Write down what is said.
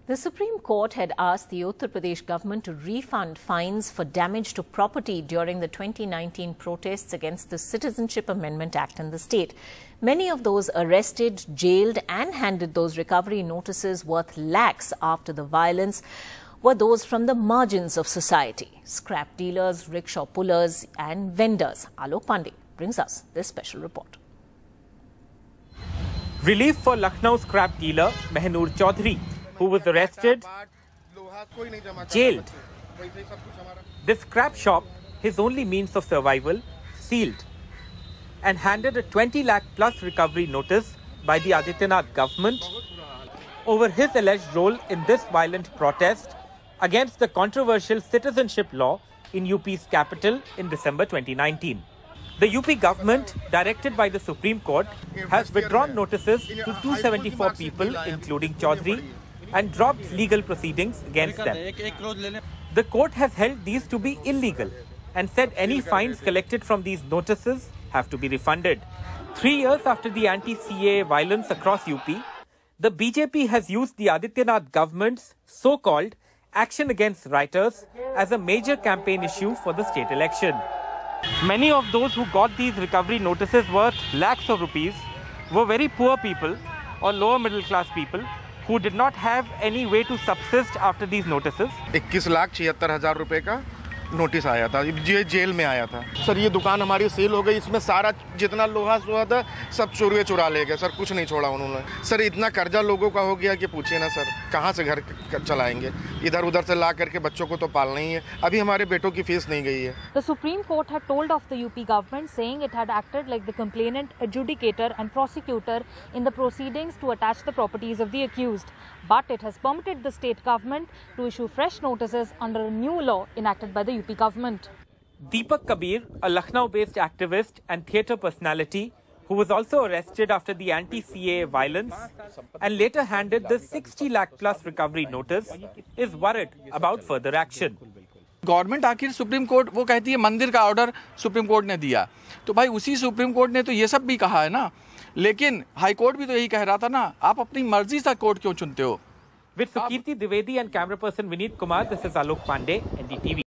The Supreme Court had asked the Uttar Pradesh government to refund fines for damage to property during the 2019 protests against the Citizenship Amendment Act in the state. Many of those arrested, jailed and handed those recovery notices worth lakhs after the violence were those from the margins of society. Scrap dealers, rickshaw pullers and vendors. Alok Pandey brings us this special report. Relief for Lucknow scrap dealer Mehnoor Chaudhary, who was arrested, jailed. The scrap shop, his only means of survival, sealed and handed a 20 lakh plus recovery notice by the Adityanath government over his alleged role in this violent protest against the controversial citizenship law in UP's capital in December 2019. The UP government, directed by the Supreme Court, has withdrawn notices to 274 people, including Chaudhary, and dropped legal proceedings against them. The court has held these to be illegal and said any fines collected from these notices have to be refunded. 3 years after the anti-CAA violence across UP, the BJP has used the Adityanath government's so-called action against rioters as a major campaign issue for the state election. Many of those who got these recovery notices worth lakhs of rupees were very poor people or lower middle class people who did not have any way to subsist after these notices. 21,76,000 रुपए का notice आया था, ये jail में आया था। Sir ये दुकान हमारी सेल हो गई, इसमें सारा जितना लोहा था सब चोरी चुरा ले गए सर, कुछ नहीं छोड़ा उन्होंने। सर इतना कर्जा लोगों का हो गया कि पूछिए ना सर, कहाँ से घर चलाएंगे, इधर उधर से ला करके बच्चों को तो पालना ही है, अभी हमारे बेटों की फीस नहीं गई है। The Supreme Court had told off the UP government, saying it had acted like the complainant, adjudicator and prosecutor in the proceedings to attach the properties of the accused. But it has permitted the state government to issue fresh notices under a new law enacted by the UP government. Deepak Kabir, a Lucknow-based activist and theatre personality who was also arrested after the anti-CAA violence and later handed the 60 lakh plus recovery notice, is worried about further action. Government आखिर supreme court वो कहती है मंदिर का order supreme court ने दिया, तो भाई उसी सुप्रीम कोर्ट ने तो ये सब भी कहा है ना, लेकिन हाई कोर्ट भी तो यही कह रहा था ना, आप अपनी मर्जी से कोर्ट क्यों चुनते हो? With Sukirti Dwivedi and camera person Vineet Kumar, this is Alok Pandey, NDTV.